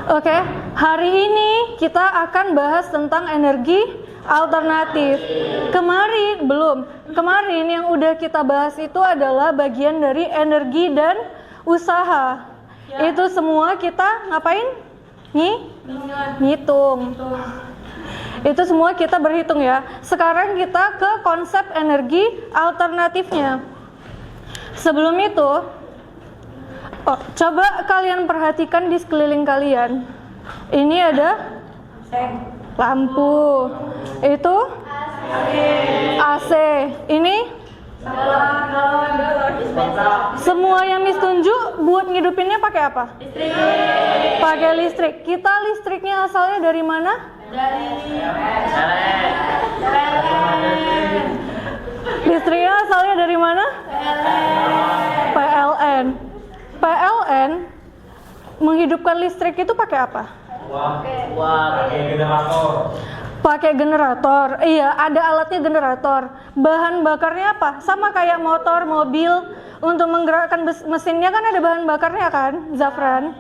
Oke, hari ini kita akan bahas tentang energi alternatif. Kemarin yang udah kita bahas itu adalah bagian dari energi dan usaha. Itu semua kita ngapain? Ngitung. Itu semua kita berhitung ya. Sekarang kita ke konsep energi alternatifnya. Sebelum itu, coba kalian perhatikan di sekeliling kalian. Ini ada lampu. Itu AC. Ini semua yang Miss tunjuk buat ngidupinnya pakai apa? Pakai listrik. Kita listriknya asalnya dari mana? Listriknya asalnya dari mana? PLN. PLN menghidupkan listrik itu pakai apa? Pakai generator. Pakai generator. Iya, ada alatnya generator. Bahan bakarnya apa? Sama kayak motor, mobil. Untuk menggerakkan mesinnya kan ada bahan bakarnya kan, Zafran?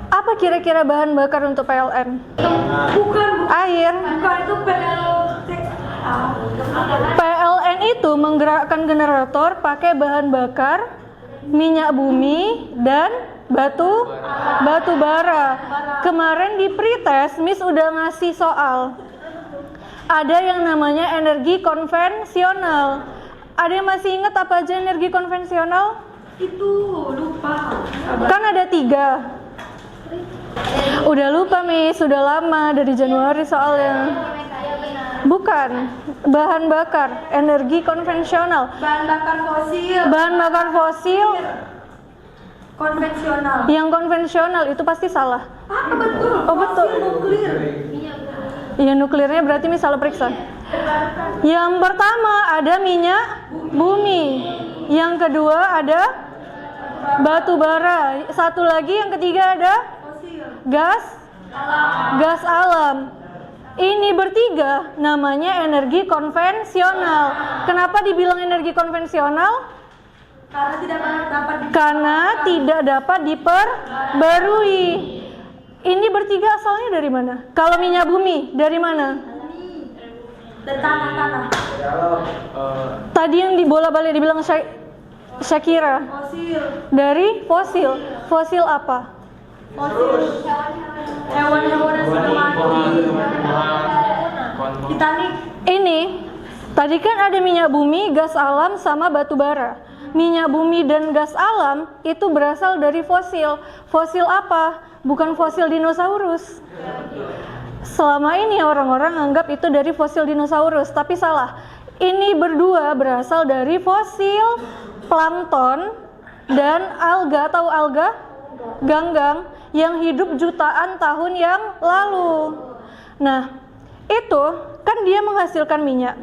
Apa kira-kira bahan bakar untuk PLN? Bukan Air. bukan itu PLN itu menggerakkan generator pakai bahan bakar minyak bumi dan batu bara. Kemarin di pretest Miss udah ngasih soal. Ada yang namanya energi konvensional. Ada yang masih ingat apa aja energi konvensional? itu lupa. Kan ada 3. Udah lupa Miss, sudah lama dari Januari soalnya. Bukan, bahan bakar, energi konvensional. Bahan bakar fosil. Bahan bakar fosil Konvensional. yang konvensional itu pasti salah. Betul. Oh, betul. Fosil nuklir. Ya nuklirnya berarti Miss salah periksa. Yang pertama ada minyak bumi. Yang kedua ada batu bara. Satu lagi yang ketiga ada Fosil. gas alam. Ini bertiga namanya energi konvensional. Kenapa dibilang energi konvensional? Karena tidak dapat diperbarui. Ini bertiga asalnya dari mana? Kalau minyak bumi dari mana? Dan tanah. Tadi yang dibola-balik dibilang Syakira. Fosil. Dari fosil. Fosil apa? Fosil. Hewan-hewan yang sudah mati. Titanic. Ini tadi kan ada minyak bumi, gas alam, sama batu bara. Minyak bumi dan gas alam itu berasal dari fosil. Fosil apa? Bukan fosil dinosaurus. Selama ini orang-orang anggap itu dari fosil dinosaurus, tapi salah. Ini berdua berasal dari fosil plankton dan alga. Tahu alga? Ganggang yang hidup jutaan tahun yang lalu. Nah, itu kan dia menghasilkan minyak.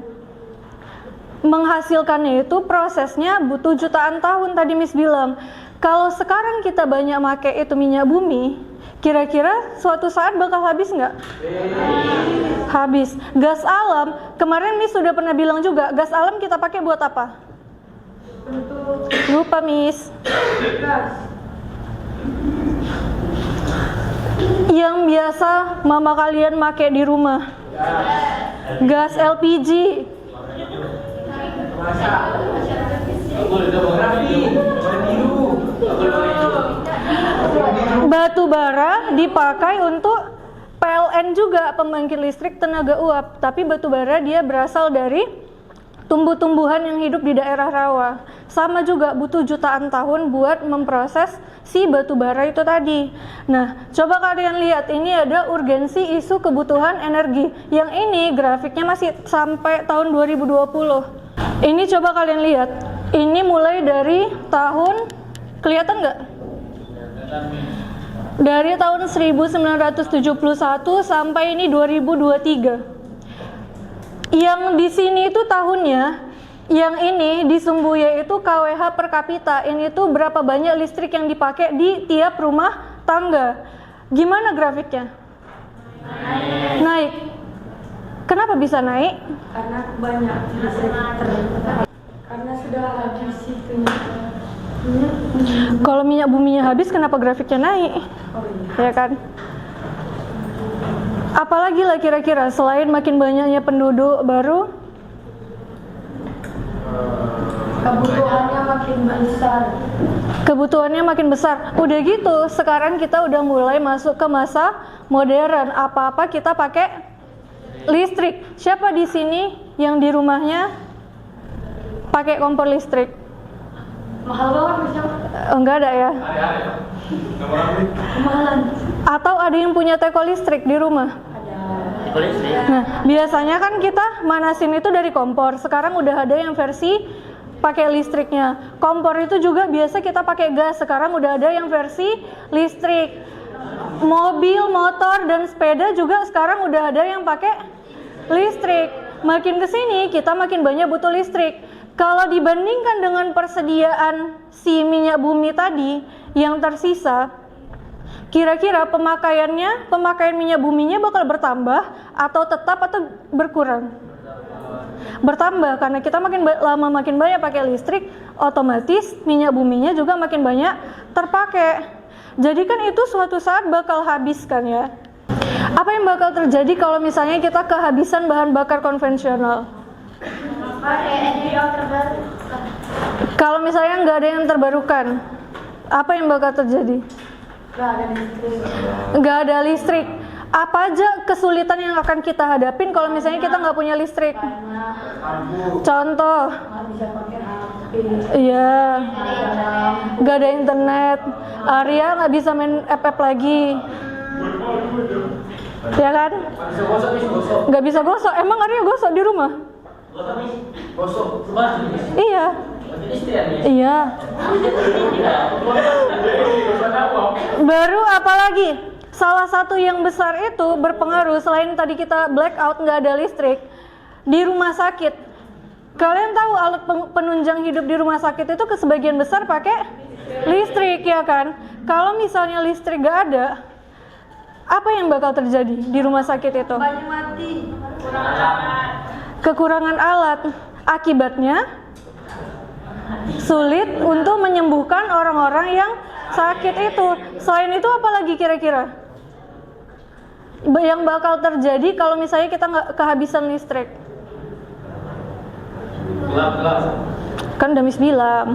Menghasilkannya itu prosesnya butuh jutaan tahun tadi Miss bilang. Kalau sekarang kita banyak pakai itu minyak bumi, kira-kira suatu saat bakal habis nggak? Habis. Gas alam, kemarin Miss sudah pernah bilang juga, gas alam kita pakai buat apa? Lupa Miss. Yang biasa mama kalian pakai di rumah. Gas LPG. Batu bara dipakai untuk PLN juga, pembangkit listrik tenaga uap. Tapi batu bara dia berasal dari tumbuh-tumbuhan yang hidup di daerah rawa. Sama juga butuh jutaan tahun buat memproses si batu bara itu tadi. Nah, coba kalian lihat, ini ada urgensi isu kebutuhan energi. Yang ini grafiknya masih sampai tahun 2020. Ini coba kalian lihat. Ini mulai dari tahun, kelihatan nggak? Dari tahun 1971 sampai ini 2023. Yang di sini itu tahunnya, yang ini di Sumbuya itu KWH per kapita. Ini tuh berapa banyak listrik yang dipakai di tiap rumah tangga. Gimana grafiknya? Naik. Kenapa bisa naik? Karena banyak listrik. Karena sudah habis itu. Kalau minyak buminya habis, kenapa grafiknya naik? Ya kan? Apalagi lah kira-kira selain makin banyaknya penduduk baru, Kebutuhannya makin besar. kebutuhannya makin besar. Udah gitu, sekarang kita udah mulai masuk ke masa modern. Apa-apa kita pakai listrik. Siapa di sini yang di rumahnya pakai kompor listrik? Mahal banget bisa. Enggak ada ya? Kemahalan. Atau ada yang punya teko listrik di rumah? Nah, biasanya kan kita manasin itu dari kompor. Sekarang udah ada yang versi pakai listriknya. Kompor itu juga biasa kita pakai gas. Sekarang udah ada yang versi listrik. Mobil, motor, dan sepeda juga sekarang udah ada yang pakai listrik. Makin kesini kita makin banyak butuh listrik. Kalau dibandingkan dengan persediaan si minyak bumi tadi yang tersisa, kira-kira pemakaian minyak buminya bakal bertambah atau tetap atau berkurang? Bertambah, karena kita makin lama makin banyak pakai listrik, otomatis minyak buminya juga makin banyak terpakai. Jadi kan itu suatu saat bakal habis kan ya. Apa yang bakal terjadi kalau misalnya kita kehabisan bahan bakar konvensional? Pakai energi yang terbarukan. Kalau misalnya nggak ada yang terbarukan, apa yang bakal terjadi? Gak ada listrik. Nggak ada listrik. Apa aja kesulitan yang akan kita hadapin kalau misalnya kita nggak punya listrik? Contoh, Nggak bisa pakai HP. iya, nggak ada internet, Arya nggak bisa main FF lagi, ya kan? Nggak bisa gosok. Emang Arya gosok di rumah? Iya. Iya. Baru apalagi? Salah satu yang besar itu berpengaruh selain tadi kita blackout nggak ada listrik di rumah sakit. Kalian tahu alat penunjang hidup di rumah sakit itu sebagian besar pakai listrik ya kan? Kalau misalnya listrik nggak ada, apa yang bakal terjadi di rumah sakit itu? Banyak mati. Kekurangan alat. Akibatnya sulit untuk menyembuhkan orang-orang yang sakit itu. Selain itu apa lagi kira-kira yang bakal terjadi kalau misalnya kita nggak kehabisan listrik? Kan udah Miss bilang.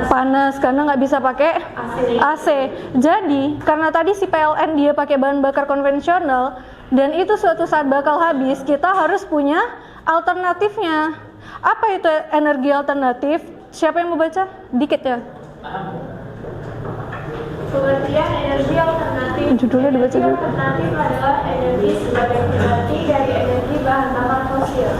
Panas karena nggak bisa pakai AC. Jadi karena tadi si PLN dia pakai bahan bakar konvensional dan itu suatu saat bakal habis, kita harus punya alternatifnya. Apa itu energi alternatif? Siapa yang mau baca? Dikit ya. Pengertian energi alternatif. Judulnya dibaca dulu. Alternatif adalah energi sebagai pengganti dari energi bahan bakar fosil.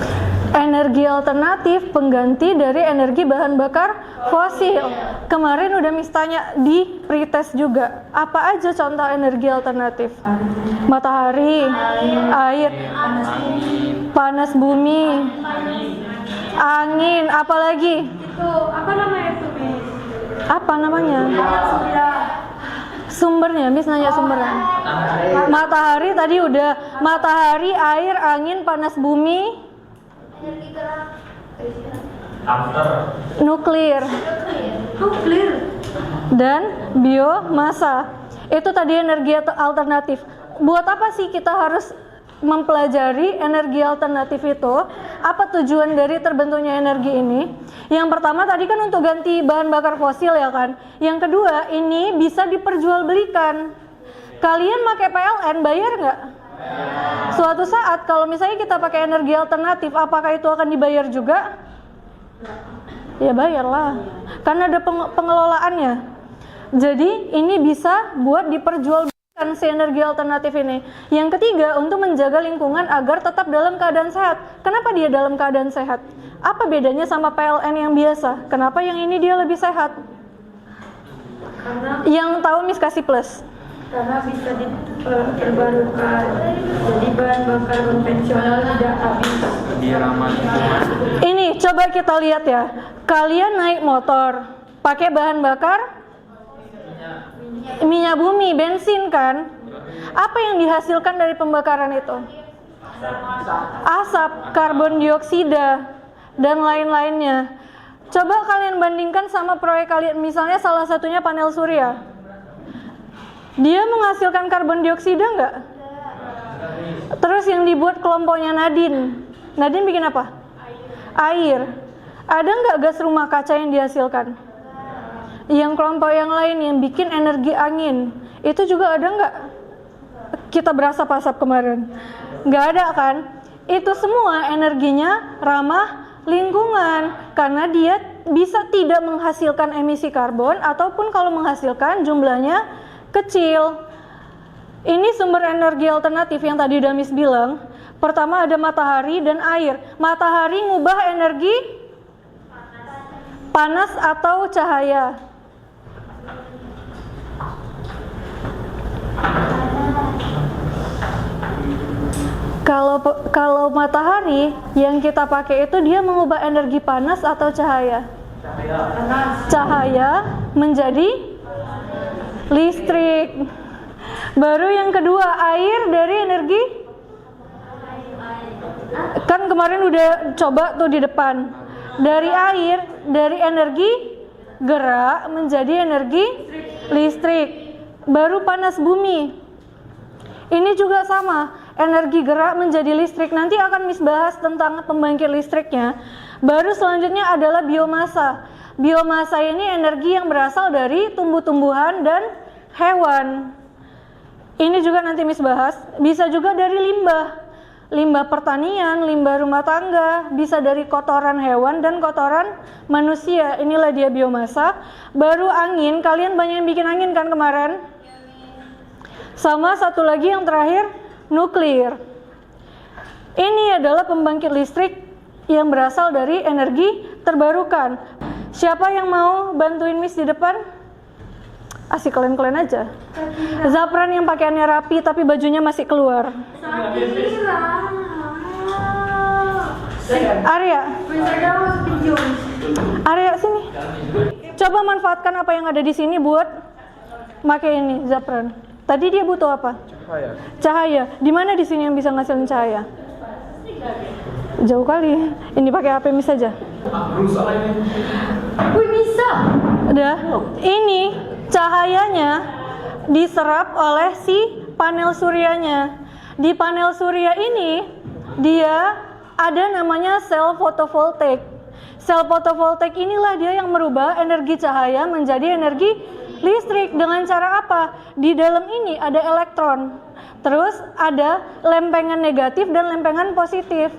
Energi alternatif pengganti dari energi bahan bakar fosil. Kemarin udah Miss tanya di pretest juga. Apa aja contoh energi alternatif? Matahari, air, panas bumi, angin, apalagi? Itu apa namanya itu, Miss? Apa namanya? Surya. Sumbernya, Miss nanya sumbernya. Matahari tadi udah. Matahari, air, angin, panas bumi, Energi gerak. nuklir, Nuklir. dan biomasa. Itu tadi energi alternatif. Buat apa sih kita harus mempelajari energi alternatif itu? Apa tujuan dari terbentuknya energi ini? Yang pertama tadi kan untuk ganti bahan bakar fosil ya kan. Yang kedua ini bisa diperjualbelikan. Kalian pakai PLN bayar nggak? Suatu saat kalau misalnya kita pakai energi alternatif, apakah itu akan dibayar juga? Ya bayarlah, karena ada pengelolaannya. Jadi ini bisa buat diperjualbelikan si energi alternatif ini. Yang ketiga, untuk menjaga lingkungan agar tetap dalam keadaan sehat. Kenapa dia dalam keadaan sehat? Apa bedanya sama PLN yang biasa? Kenapa yang ini dia lebih sehat? Karena Yang tahu Miss kasih plus. bisa diperbarukan. Jadi bahan bakar konvensional tidak habis. Dia ramah lingkungan. Ini coba kita lihat ya. Kalian naik motor, pakai bahan bakar minyak bumi, bensin kan? Apa yang dihasilkan dari pembakaran itu? Asap, karbon dioksida. dan lain-lainnya. Coba kalian bandingkan sama proyek kalian, misalnya salah satunya panel surya. Dia menghasilkan karbon dioksida nggak? Terus yang dibuat kelompoknya Nadine. Nadine bikin apa? Air. Ada nggak gas rumah kaca yang dihasilkan? Yang kelompok yang lain yang bikin energi angin, itu juga ada nggak? Kita berasap-asap kemarin. Nggak ada kan? Itu semua energinya ramah lingkungan karena dia bisa tidak menghasilkan emisi karbon ataupun kalau menghasilkan jumlahnya kecil. Ini sumber energi alternatif yang tadi Damis bilang. Pertama ada matahari dan air. Matahari ngubah energi panas atau cahaya. Kalau matahari yang kita pakai itu dia mengubah energi panas atau cahaya? Cahaya menjadi listrik. Baru yang kedua, air dari energi. Kan kemarin udah coba tuh di depan. Dari air, dari energi gerak menjadi energi listrik. Baru panas bumi. Ini juga sama. Energi gerak menjadi listrik. Nanti akan Miss bahas tentang pembangkit listriknya. Baru selanjutnya adalah biomasa. Biomasa ini energi yang berasal dari tumbuh-tumbuhan dan hewan. Ini juga nanti Miss bahas. Bisa juga dari limbah. Limbah pertanian, limbah rumah tangga. Bisa dari kotoran hewan dan kotoran manusia. Inilah dia biomasa. Baru angin. Kalian banyak yang bikin angin kan kemarin? Sama satu lagi yang terakhir, nuklir. Ini adalah pembangkit listrik yang berasal dari energi terbarukan. Siapa yang mau bantuin Miss di depan? Asik kalian-kalian aja. Zapran yang pakaiannya rapi tapi bajunya masih keluar. Arya. Arya sini. Coba manfaatkan apa yang ada di sini buat pakai ini, Zapran. Tadi dia butuh apa? Cahaya. Di mana di sini yang bisa ngasilin cahaya? Jauh kali. Ini pakai HP Miss saja. Wih, bisa. Udah. Ini cahayanya diserap oleh si panel suryanya. Di panel surya ini dia ada namanya sel fotovoltaik. Sel fotovoltaik inilah dia yang merubah energi cahaya menjadi energi listrik. Dengan cara apa? Di dalam ini ada elektron. Terus ada lempengan negatif dan lempengan positif.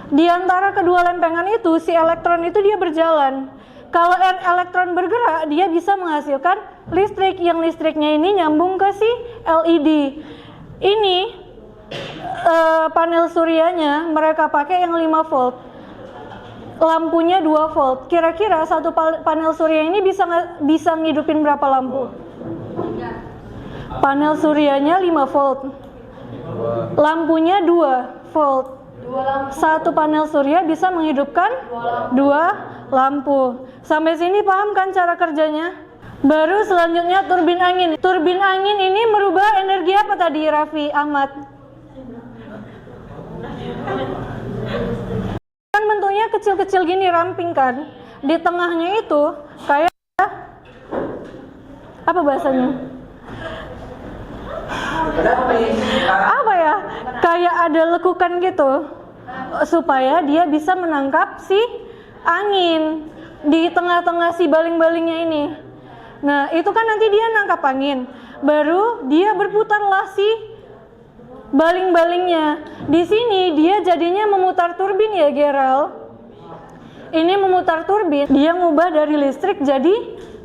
Di antara kedua lempengan itu, si elektron itu dia berjalan. Kalau elektron bergerak, dia bisa menghasilkan listrik. Yang listriknya ini nyambung ke si LED. Ini panel suryanya mereka pakai yang 5 volt. Lampunya 2 volt. Kira-kira satu panel surya ini bisa ngidupin berapa lampu? Panel suryanya 5 volt. Lampunya 2 volt. Satu panel surya bisa menghidupkan 2 lampu. Sampai sini paham kan cara kerjanya? Baru selanjutnya turbin angin. Turbin angin ini merubah energi apa tadi, Raffi Ahmad? Kan bentuknya kecil-kecil gini, ramping kan. Di tengahnya itu kayak apa bahasanya? Apa ya? Kayak ada lekukan gitu supaya dia bisa menangkap si angin di tengah-tengah si baling-balingnya ini. Nah, itu kan nanti dia nangkap angin. Baru dia berputarlah si baling-balingnya. Di sini dia jadinya memutar turbin ya, Gerald. Ini memutar turbin, dia ngubah dari listrik jadi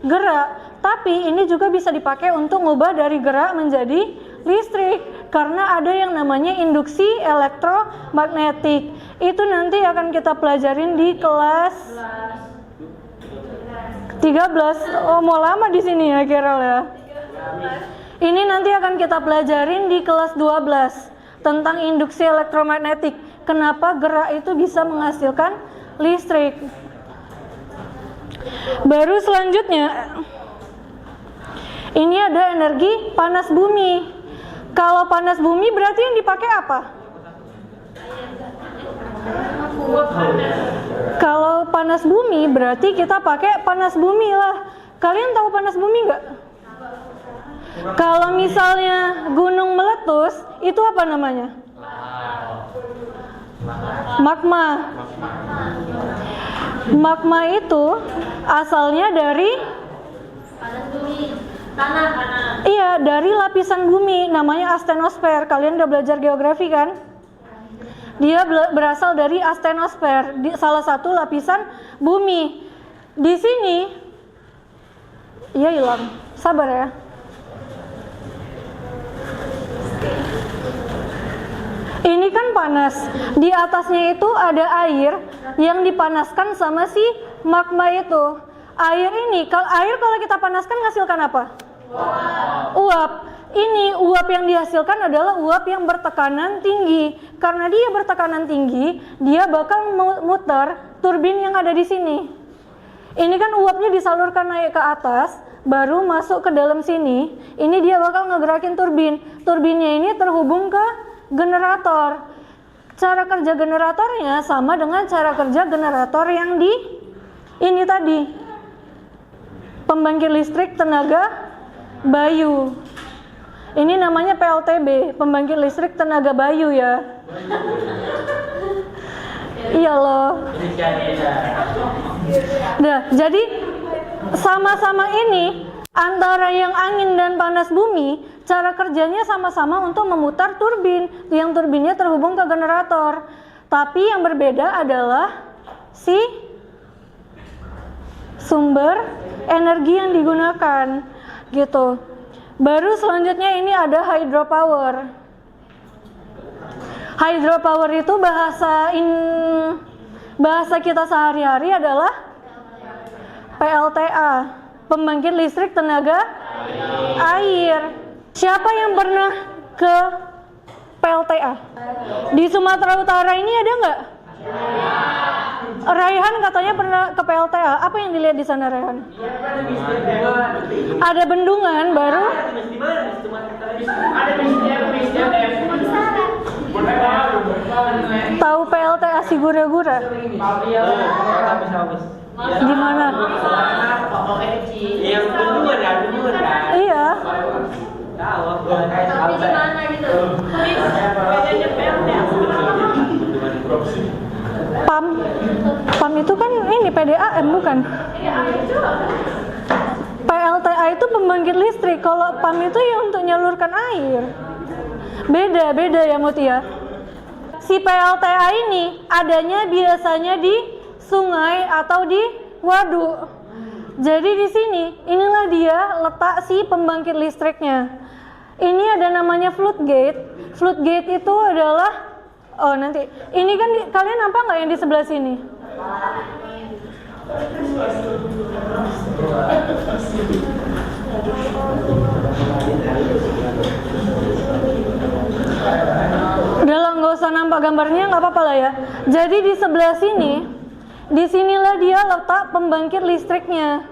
gerak. Tapi ini juga bisa dipakai untuk ngubah dari gerak menjadi listrik karena ada yang namanya induksi elektromagnetik. Itu nanti akan kita pelajarin di kelas 13. Oh, mau lama di sini ya, Gerald ya. Ini nanti akan kita pelajarin di kelas 12 tentang induksi elektromagnetik. Kenapa gerak itu bisa menghasilkan listrik. Baru selanjutnya, ini ada energi panas bumi. Kalau panas bumi berarti yang dipakai apa? Kalau panas bumi berarti kita pakai panas bumi lah. Kalian tahu panas bumi nggak? Kalau misalnya gunung meletus, itu apa namanya? Magma. Magma itu asalnya dari Panas bumi, tanah. iya, dari lapisan bumi, namanya astenosfer. Kalian udah belajar geografi kan? Dia berasal dari astenosfer, salah satu lapisan bumi. Di sini, iya hilang. Sabar ya. Ini kan panas. Di atasnya itu ada air yang dipanaskan sama si magma itu. Air ini, air kalau kita panaskan menghasilkan apa? Uap. Ini uap yang dihasilkan adalah uap yang bertekanan tinggi. Karena dia bertekanan tinggi, dia bakal muter turbin yang ada di sini. Ini kan uapnya disalurkan naik ke atas, baru masuk ke dalam sini. Ini dia bakal ngegerakin turbin. Turbinnya ini terhubung ke generator. Cara kerja generatornya sama dengan cara kerja generator yang di ini tadi. Pembangkit listrik tenaga Bayu. Ini namanya PLTB, pembangkit listrik tenaga Bayu ya. Iya loh. Nah, jadi sama-sama ini antara yang angin dan panas bumi, cara kerjanya sama-sama untuk memutar turbin, yang turbinnya terhubung ke generator. Tapi yang berbeda adalah si sumber energi yang digunakan, gitu. Baru selanjutnya ini ada hydropower. Hydropower itu bahasa kita sehari-hari adalah PLTA, pembangkit listrik tenaga air. Siapa yang pernah ke PLTA? Di Sumatera Utara ini ada nggak? Raihan katanya pernah ke PLTA. Apa yang dilihat di sana, Raihan? Ada bendungan baru. Tahu PLTA Sigura-gura? Di mana? Iya. Tapi di mana gitu? PAM itu kan ini PDAM bukan? PLTA itu pembangkit listrik. Kalau PAM itu ya untuk nyalurkan air. Beda ya Mutia. Si PLTA ini adanya biasanya di sungai atau di waduk. Jadi di sini inilah dia letak si pembangkit listriknya. Ini ada namanya flood gate. Flood gate itu adalah nanti ini kan kalian nampak nggak yang di sebelah sini? Udah lah, nggak usah nampak gambarnya, nggak apa-apa lah ya. Jadi di sebelah sini, disinilah dia letak pembangkit listriknya.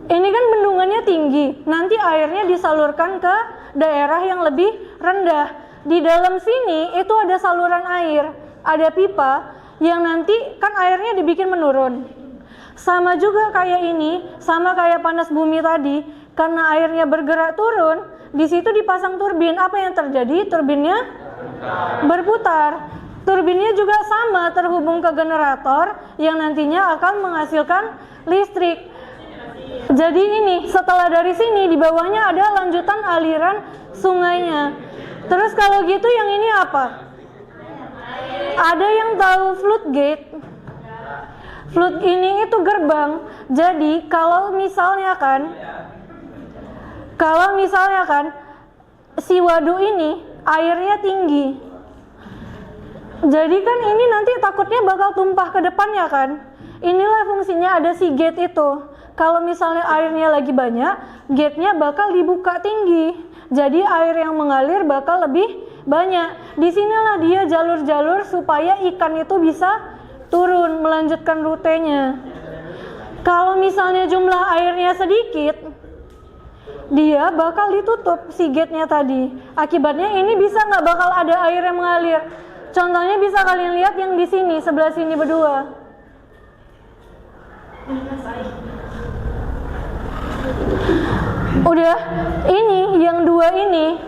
Ini kan bendungannya tinggi, nanti airnya disalurkan ke daerah yang lebih rendah. Di dalam sini itu ada saluran air, ada pipa yang nanti kan airnya dibikin menurun. Sama juga kayak ini, sama kayak panas bumi tadi, karena airnya bergerak turun, di situ dipasang turbin. Apa yang terjadi? Turbinnya berputar. Turbinnya juga sama terhubung ke generator yang nantinya akan menghasilkan listrik. Jadi ini setelah dari sini di bawahnya ada lanjutan aliran sungainya. Terus kalau gitu yang ini apa? Ada yang tahu floodgate? Flood ini itu gerbang. Jadi kalau misalnya kan si waduk ini airnya tinggi. Jadi kan ini nanti takutnya bakal tumpah ke depannya kan. Inilah fungsinya ada si gate itu. Kalau misalnya airnya lagi banyak, gate-nya bakal dibuka tinggi. Jadi air yang mengalir bakal lebih banyak. Disinilah dia jalur-jalur supaya ikan itu bisa turun melanjutkan rutenya. Kalau misalnya jumlah airnya sedikit, dia bakal ditutup si gate-nya tadi. Akibatnya ini bisa nggak bakal ada air yang mengalir. Contohnya bisa kalian lihat yang di sini, sebelah sini berdua. Udah, ini yang dua ini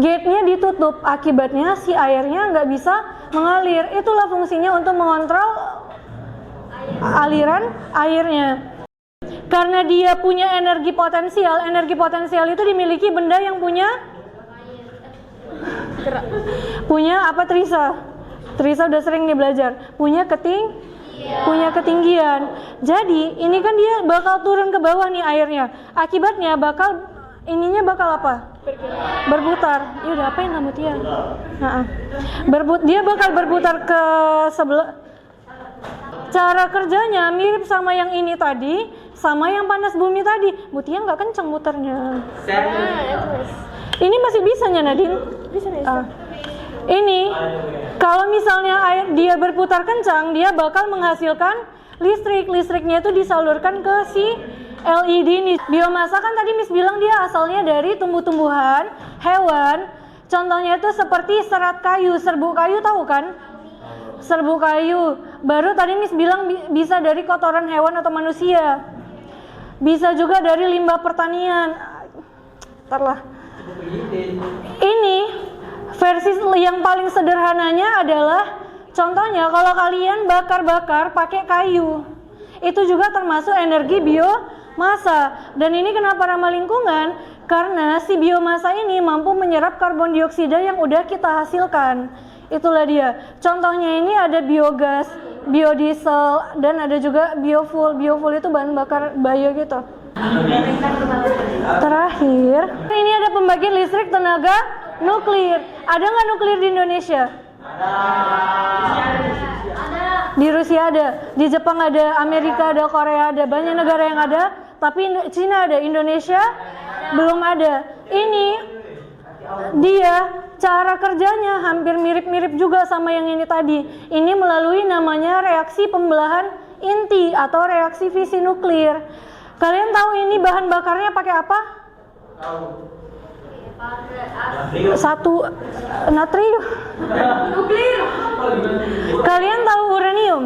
gate-nya ditutup, akibatnya si airnya nggak bisa mengalir. Itulah fungsinya untuk mengontrol aliran airnya. Karena dia punya energi potensial itu dimiliki benda yang punya apa, Trisa udah sering nih belajar, punya ketinggian. Jadi ini kan dia bakal turun ke bawah nih airnya. Akibatnya bakal apa? Berputar. Ya udah, apa yang kamu Tia? Dia bakal berputar ke sebelah. Cara kerjanya mirip sama yang ini tadi, sama yang panas bumi tadi. Bu Tia nggak kenceng muternya. Ini masih bisanya Nadine? Bisa. Ini kalau misalnya dia berputar kencang, dia bakal menghasilkan listrik. Listriknya itu disalurkan ke si LED ini. Biomasa kan tadi Miss bilang dia asalnya dari tumbuh-tumbuhan, hewan. Contohnya itu seperti serat kayu, serbuk kayu, tahu kan? Serbuk kayu. Baru tadi Miss bilang bisa dari kotoran hewan atau manusia. Bisa juga dari limbah pertanian. Ntarlah. Ini versi yang paling sederhananya adalah, contohnya kalau kalian bakar-bakar pakai kayu, itu juga termasuk energi biomasa. Dan ini kenapa ramah lingkungan? Karena si biomasa ini mampu menyerap karbon dioksida yang udah kita hasilkan. Itulah dia. Contohnya ini ada biogas, biodiesel, dan ada juga biofuel. Biofuel itu bahan bakar bio gitu. Terakhir, ini ada pembangkit listrik tenaga nuklir. Ada nggak nuklir di Indonesia? Di Rusia ada, di Jepang ada, Amerika ada, Korea ada, banyak negara yang ada. Tapi Cina ada, Indonesia belum ada. Ini dia cara kerjanya hampir mirip-mirip juga sama yang ini tadi. Ini melalui namanya reaksi pembelahan inti atau reaksi fisi nuklir. Kalian tahu ini bahan bakarnya pakai apa? Satu natrium. Nuklir. Kalian tahu uranium?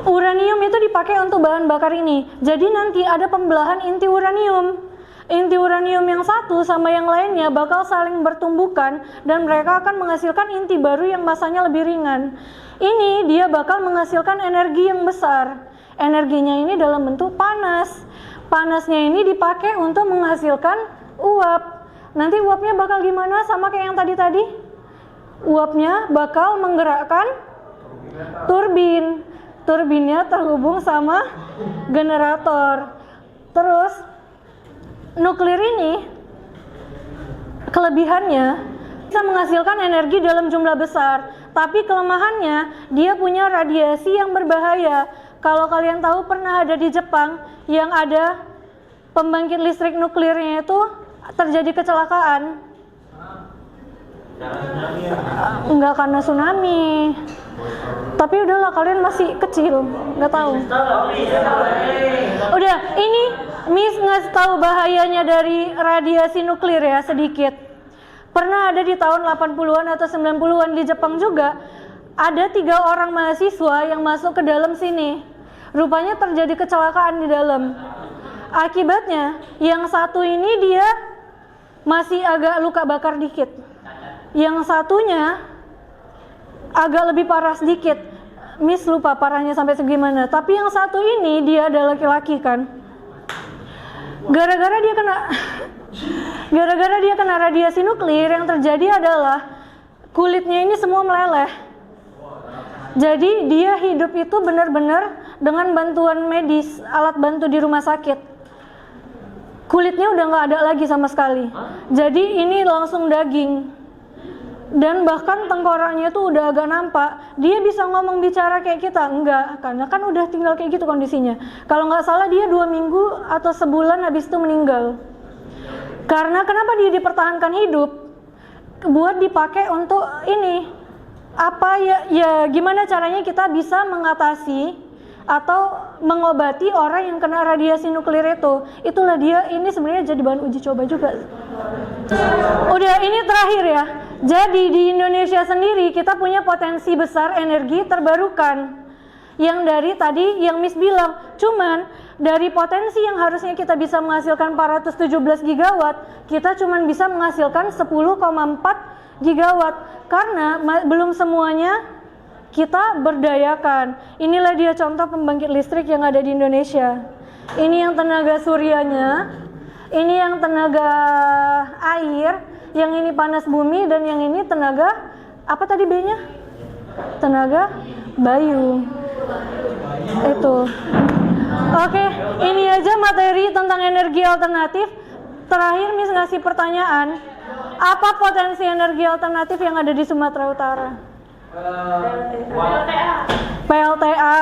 Uranium itu dipakai untuk bahan bakar ini. Jadi nanti ada pembelahan inti uranium. Inti uranium yang satu sama yang lainnya bakal saling bertumbukan dan mereka akan menghasilkan inti baru yang masanya lebih ringan. Ini dia bakal menghasilkan energi yang besar. Energinya ini dalam bentuk panas. Panasnya ini dipakai untuk menghasilkan uap. Nanti uapnya bakal gimana sama kayak yang tadi-tadi? Uapnya bakal menggerakkan turbin. Turbinnya terhubung sama generator. Terus nuklir ini kelebihannya bisa menghasilkan energi dalam jumlah besar, tapi kelemahannya dia punya radiasi yang berbahaya. Kalau kalian tahu, pernah ada di Jepang yang ada pembangkit listrik nuklirnya itu terjadi kecelakaan. Enggak karena tsunami. Tapi udahlah, kalian masih kecil, nggak tahu. Udah, ini Miss ngasih tahu bahayanya dari radiasi nuklir ya sedikit. Pernah ada di tahun 80-an atau 90-an di Jepang juga, ada 3 orang mahasiswa yang masuk ke dalam sini. Rupanya terjadi kecelakaan di dalam. Akibatnya, yang satu ini dia masih agak luka bakar dikit. Yang satunya agak lebih parah sedikit. Miss lupa parahnya sampai segimana. Tapi yang satu ini dia ada laki-laki kan. Gara-gara dia kena radiasi nuklir, yang terjadi adalah kulitnya ini semua meleleh. Jadi dia hidup itu benar-benar dengan bantuan medis, alat bantu di rumah sakit. Kulitnya udah nggak ada lagi sama sekali. Jadi ini langsung daging. Dan bahkan tengkoraknya tuh udah agak nampak. Dia bisa ngomong bicara kayak kita? Enggak, karena kan udah tinggal kayak gitu kondisinya. Kalau nggak salah dia 2 minggu atau sebulan habis itu meninggal. Karena kenapa dia dipertahankan hidup? Buat dipakai untuk ini. Apa ya gimana caranya kita bisa mengatasi atau mengobati orang yang kena radiasi nuklir itu. Itulah dia, ini sebenarnya jadi bahan uji coba juga. Udah, ini terakhir ya. Jadi di Indonesia sendiri kita punya potensi besar energi terbarukan. yang dari tadi yang Miss bilang. Cuman dari potensi yang harusnya kita bisa menghasilkan 417 gigawatt, kita cuman bisa menghasilkan 10,4 gigawatt karena belum semuanya kita berdayakan. Inilah dia contoh pembangkit listrik yang ada di Indonesia. Ini yang tenaga suryanya, ini yang tenaga air, yang ini panas bumi, dan yang ini tenaga apa tadi B-nya? Tenaga bayu. Itu. Oke, ini aja materi tentang energi alternatif. Terakhir Miss ngasih pertanyaan, apa potensi energi alternatif yang ada di Sumatera Utara? PLTA.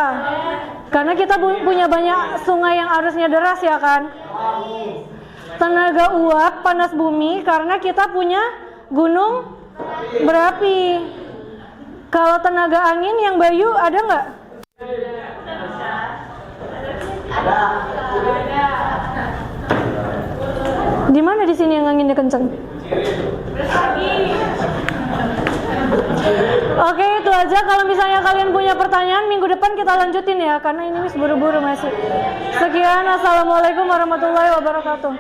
Karena kita punya banyak sungai yang arusnya deras ya kan? Tenaga uap panas bumi karena kita punya gunung berapi. Kalau tenaga angin yang bayu ada nggak? Di mana di sini yang anginnya kenceng? Oke, itu aja. Kalau misalnya kalian punya pertanyaan, minggu depan kita lanjutin ya, karena ini Miss buru-buru masih. Sekian, assalamualaikum warahmatullahi wabarakatuh.